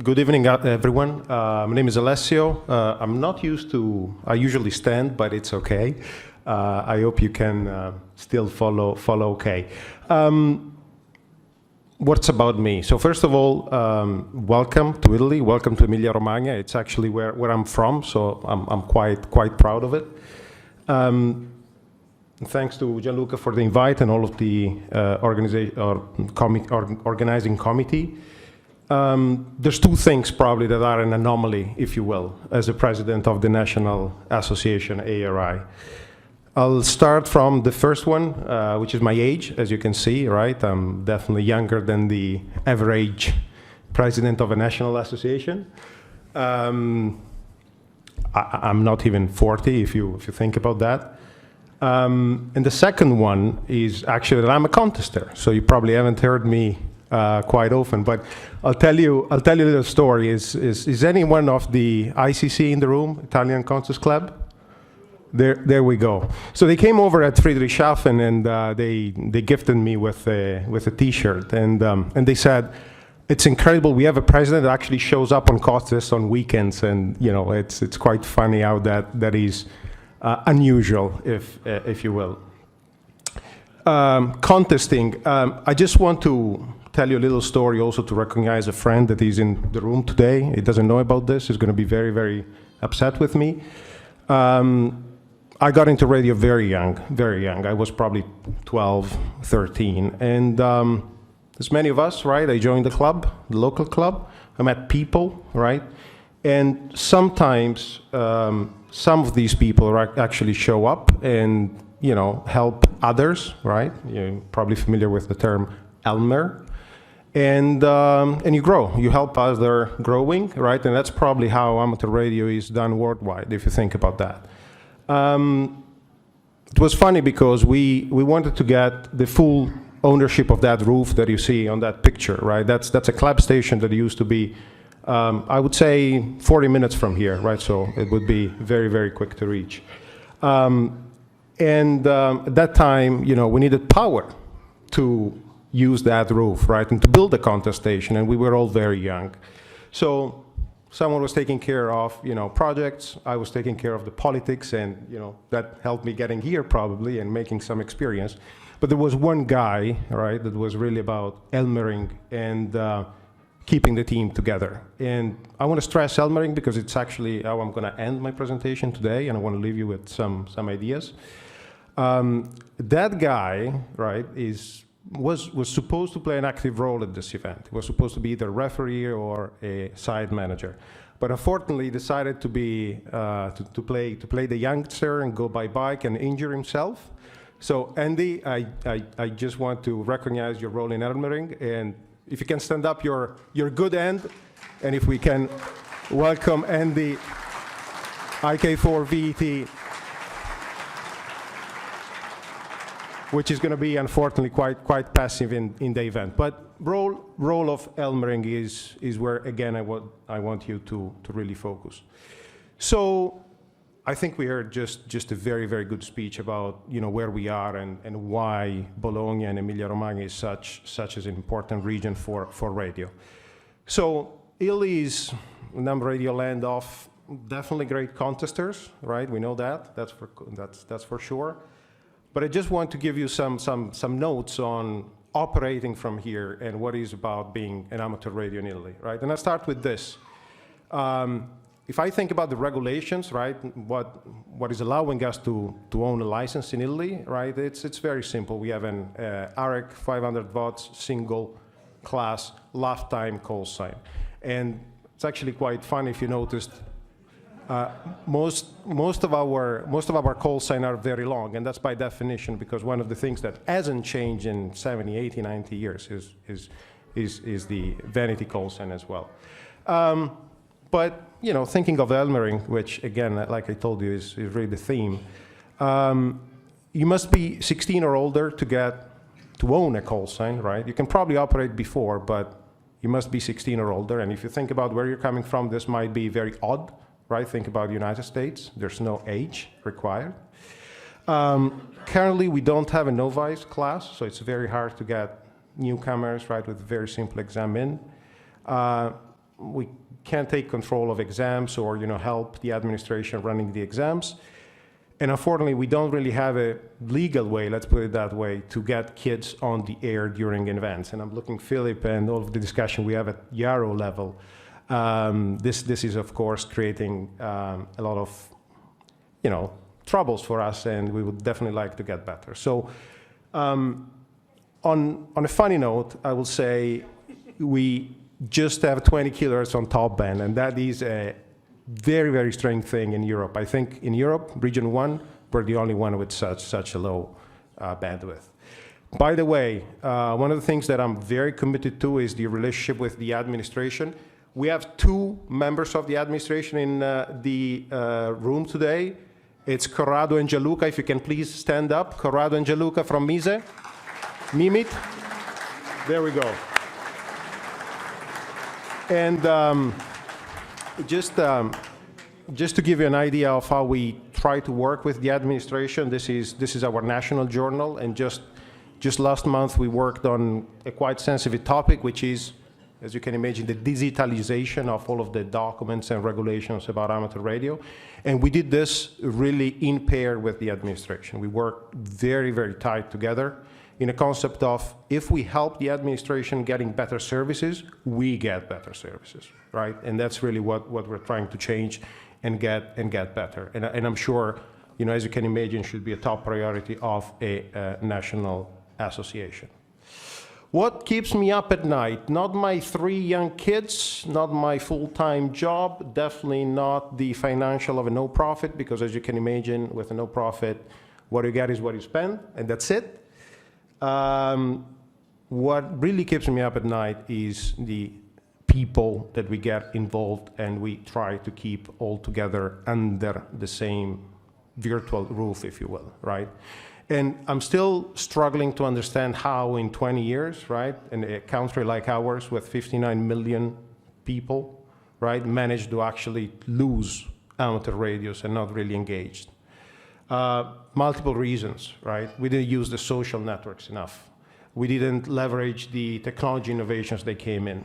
Good evening, everyone. My name is Alessio. I'm not used to, I usually stand, but it's okay. I hope you can still follow okay. What's about me? So first of all, welcome to Italy, welcome to Emilia-Romagna. It's actually where I'm from, so I'm quite proud of it. Thanks to Gianluca for the invite and all of the organizing committee. There's two things probably that are an anomaly, if you will, as a president of the National Association, ARI. I'll start from the first one, which is my age, as you can see, right? I'm definitely younger than the average president of a national association. I'm not even 40, if you think about that. And the second one is actually that I'm a contester, so you probably haven't heard me quite often, but I'll tell you a little story. Is anyone of the ICC in the room, Italian Contest Club? There we go. So they came over at Friedrichshafen and they gifted me with a T-shirt, and they said, "It's incredible. We have a president that actually shows up on contests on weekends," and you know it's quite funny how that is unusual, if you will. Contesting. I just want to tell you a little story also to recognize a friend that is in the room today. He doesn't know about this. He's going to be very, very upset with me. I got into radio very young, very young. I was probably 12, 13. And as many of us, right, I joined the club, the local club. I met people, right? And sometimes some of these people actually show up and, you know, help others, right? You're probably familiar with the term Elmer. And you grow, you help others growing, right? And that's probably how amateur radio is done worldwide, if you think about that. It was funny because we wanted to get the full ownership of that roof that you see on that picture, right? That's a club station that used to be, I would say, 40 minutes from here, right? So it would be very, very quick to reach. At that time, you know, we needed power to use that roof, right, and to build a contest station, and we were all very young. So someone was taking care of, you know, projects, I was taking care of the politics, and, you know, that helped me getting here probably and making some experience. But there was one guy, right, that was really about Elmering and keeping the team together. And I want to stress Elmering because it's actually how I'm going to end my presentation today, and I want to leave you with some ideas. That guy, right, was supposed to play an active role at this event. He was supposed to be either a referee or a side manager, but unfortunately decided to be to play the youngster and go by bike and injure himself. So Andy, I just want to recognize your role in Elmering, and if you can stand up your good end, and if we can welcome Andy, IK4 VET, which is going to be, unfortunately, quite passive in the event. But role of Elmering is where, again, I want you to really focus. So I think we heard just a very, very good speech about, you know, where we are and why Bologna and Emilia-Romagna is such an important region for radio. So Italy is number radio land of definitely great contesters, right? We know that. That's for sure. But I just want to give you some notes on operating from here and what is about being an amateur radio in Italy, right? And I start with this. If I think about the regulations, right, what is allowing us to own a license in Italy, right? It's very simple. We have an AREC 500 watts single class lifetime call sign, and it's actually quite funny if you noticed. Most of our call signs are very long, and that's by definition because one of the things that hasn't changed in 70, 80, 90 years is the vanity call sign as well. But you know, thinking of Elmering, which again, like I told you, is really the theme. You must be 16 or older to own a call sign, right? You can probably operate before, but you must be 16 or older. And if you think about where you're coming from, this might be very odd. Right? Think about the United States. There's no age required. Currently, we don't have a novice class, so it's very hard to get newcomers, right, with a very simple exam in. we can't take control of exams or, help the administration running the exams. And unfortunately, we don't really have a legal way, let's put it that way, to get kids on the air during events. And I'm looking Philip and all of the discussion we have at Yarrow level. This is, of course, creating a lot of, troubles for us, and we would definitely like to get better. So on a funny note, I will say we just have 20 kilohertz on top band, and that is a very, very strange thing in Europe. I think in Europe, region 1, we're the only one with such a low bandwidth. By the way, one of the things that I'm very committed to is the relationship with the administration. We have 2 members of the administration in the room today. It's Corrado and Gianluca. If you can please stand up. Corrado and Gianluca from Mise. Mimit. There we go. And just to give you an idea of how we try to work with the administration, this is our national journal, and just last month we worked on a quite sensitive topic, which is, as you can imagine, the digitalization of all of the documents and regulations about amateur radio. And we did this really in pair with the administration. We worked very, very tight together in a concept of, if we help the administration getting better services, we get better services, right? And that's really what we're trying to change and get better. And I'm sure, as you can imagine, should be a top priority of a national association. What keeps me up at night? Not my 3 young kids, not my full-time job, definitely not the financial of a no-profit, because as you can imagine, with a no-profit, what you get is what you spend, and that's it. What really keeps me up at night is the people that we get involved, and we try to keep all together under the same virtual roof, if you will, right? And I'm still struggling to understand how in 20 years, right, in a country like ours with 59 million people, right, managed to actually lose amateur radios and not really engaged. Multiple reasons, right? We didn't use the social networks enough. We didn't leverage the technology innovations that came in.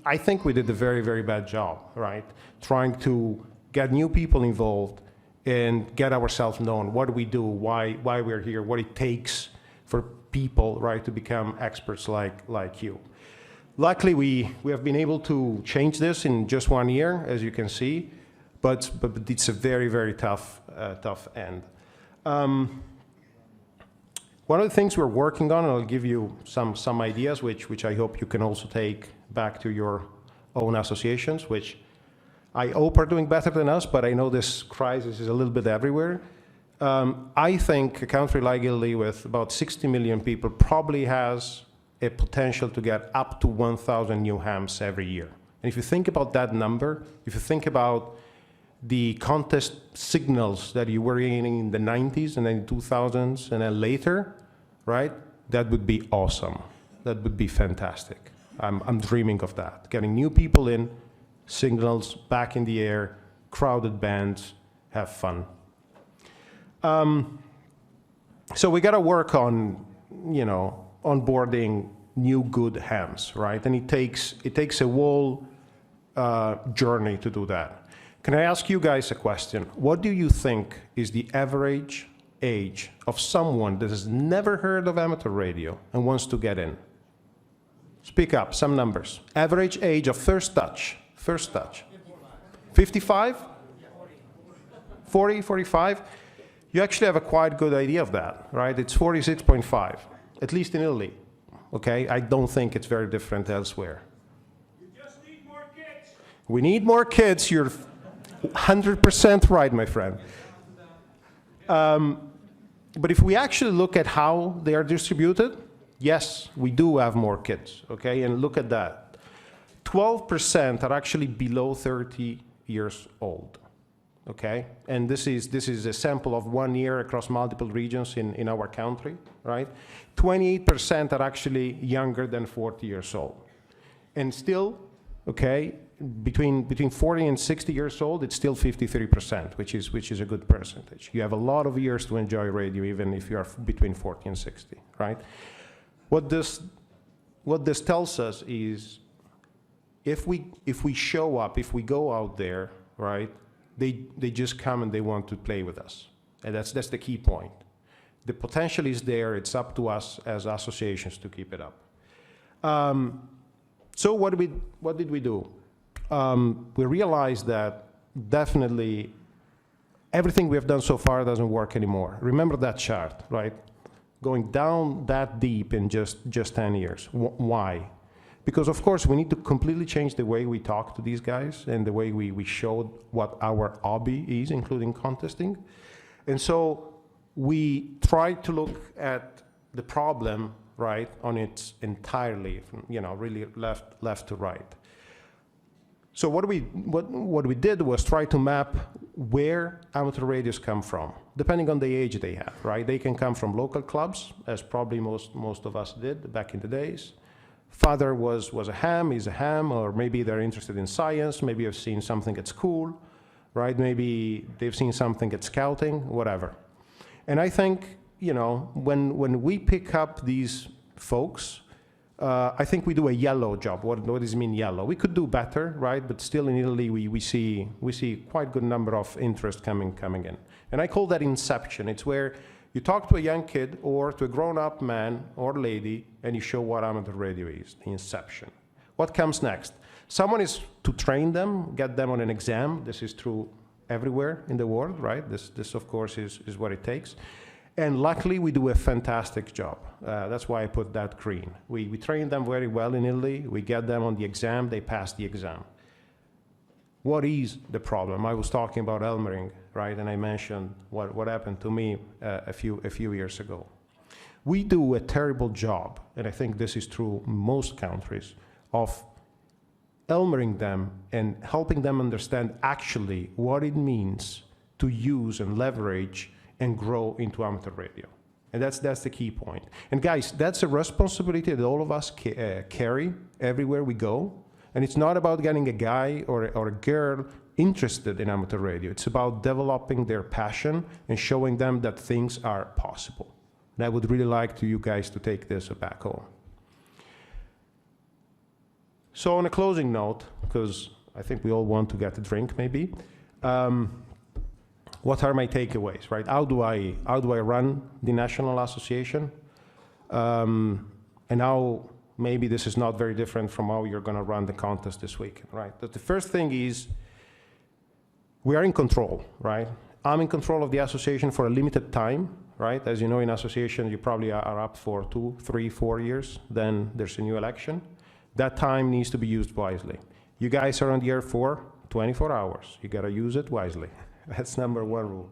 I think we did a very, very bad job, right? Trying to get new people involved and get ourselves known. What do we do? Why we're here? What it takes for people, right, to become experts like you. Luckily, we have been able to change this in just 1 year, as you can see, but it's a very, very tough end. One of the things we're working on, and I'll give you some ideas, which I hope you can also take back to your own associations, which I hope are doing better than us, but I know this crisis is a little bit everywhere. I think a country like Italy with about 60 million people probably has a potential to get up to 1,000 new hams every year. And if you think about that number, if you think about the contest signals that you were getting in the 90s and then 2000s and then later, right, that would be awesome. That would be fantastic. I'm dreaming of that, getting new people in, signals back in the air, crowded bands, have fun. So we got to work on, onboarding new good hams, right? And it takes a whole journey to do that. Can I ask you guys a question? What do you think is the average age of someone that has never heard of amateur radio and wants to get in? Speak up, some numbers. Average age of first touch. 55? 40, 45? You actually have a quite good idea of that, right? It's 46.5, at least in Italy, okay? I don't think it's very different elsewhere. You just need more kids. We need more kids. You're 100% right, my friend. But if we actually look at how they are distributed, yes, we do have more kids, okay? And look at that. 12% are actually below 30 years old, okay? And this is a sample of 1 year across multiple regions in our country, right? 28% are actually younger than 40 years old. And still, okay, between 40 and 60 years old, it's still 53%, which is a good percentage. You have a lot of years to enjoy radio, even if you are between 40 and 60, right? What this tells us is if we show up, if we go out there, right, they just come and they want to play with us. And that's the key point. The potential is there. It's up to us as associations to keep it up. So what did we do? We realized that definitely everything we have done so far doesn't work anymore. Remember that chart, right? Going down that deep in just 10 years. Why? Because of course we need to completely change the way we talk to these guys and the way we show what our hobby is, including contesting. And so we tried to look at the problem, right, on its entirely, from, really left to right. So what we did was try to map where amateur radios come from, depending on the age they have, right? They can come from local clubs, as probably most of us did back in the days. Father was a ham, he's a ham, or maybe they're interested in science, maybe they've seen something at school, right? Maybe they've seen something at scouting, whatever. And I think, when we pick up these folks, I think we do a yellow job. What does it mean, yellow? We could do better, right? But still in Italy, we see quite a good number of interest coming in. And I call that inception. It's where you talk to a young kid or to a grown-up man or lady, and you show what amateur radio is, the inception. What comes next? Someone is to train them, get them on an exam. This is true everywhere in the world, right? This of course, is what it takes. And luckily, we do a fantastic job. That's why I put that green. We train them very well in Italy. We get them on the exam. They pass the exam. What is the problem? I was talking about Elmering, right? And I mentioned what happened to me a few years ago. We do a terrible job, and I think this is true in most countries, of Elmering them and helping them understand actually what it means to use and leverage and grow into amateur radio. And that's the key point. And guys, that's a responsibility that all of us carry everywhere we go. And it's not about getting a guy or a girl interested in amateur radio. It's about developing their passion and showing them that things are possible. And I would really like you guys to take this back home. So on a closing note, because I think we all want to get a drink maybe, what are my takeaways, right? How do I run the National Association? And how maybe this is not very different from how you're going to run the contest this week, right? But the first thing is we are in control, right? I'm in control of the association for a limited time, right? As you know, in association, you probably are up for 2, 3, 4 years. Then there's a new election. That time needs to be used wisely. You guys are on the air for 24 hours. You got to use it wisely. That's number one rule.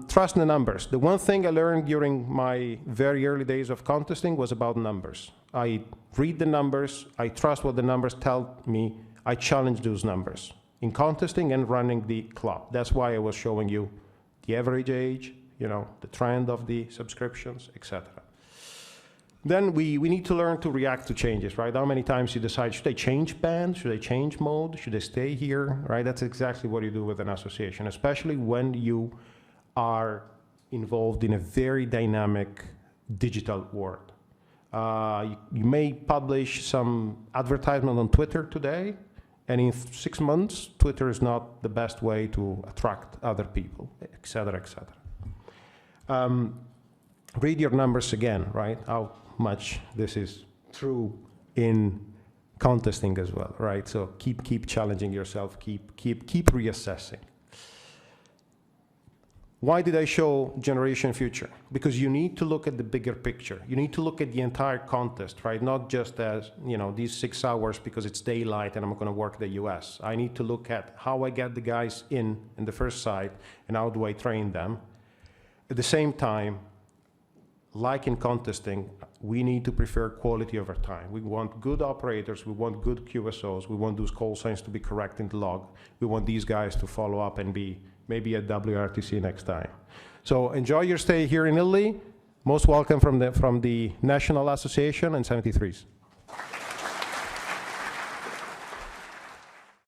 Trust the numbers. The one thing I learned during my very early days of contesting was about numbers. I read the numbers, I trust what the numbers tell me, I challenge those numbers in contesting and running the club. That's why I was showing you the average age, the trend of the subscriptions, etc. Then we need to learn to react to changes, right? How many times you decide, should I change band? Should I change mode? Should I stay here, right? That's exactly what you do with an association, especially when you are involved in a very dynamic digital world. You may publish some advertisement on Twitter today, and in 6 months, Twitter is not the best way to attract other people, et cetera, et cetera. Read your numbers again, right? How much this is true in contesting as well, right? So keep challenging yourself, keep reassessing. Why did I show Generation Future? Because you need to look at the bigger picture. You need to look at the entire contest, right? Not just as, these 6 hours because it's daylight and I'm going to work the US. I need to look at how I get the guys in the first side and how do I train them. At the same time, like in contesting, we need to prefer quality over time. We want good operators, we want good QSOs, we want those call signs to be correct in the log. We want these guys to follow up and be maybe at WRTC next time. So enjoy your stay here in Italy. Most welcome from the National Association and 73s.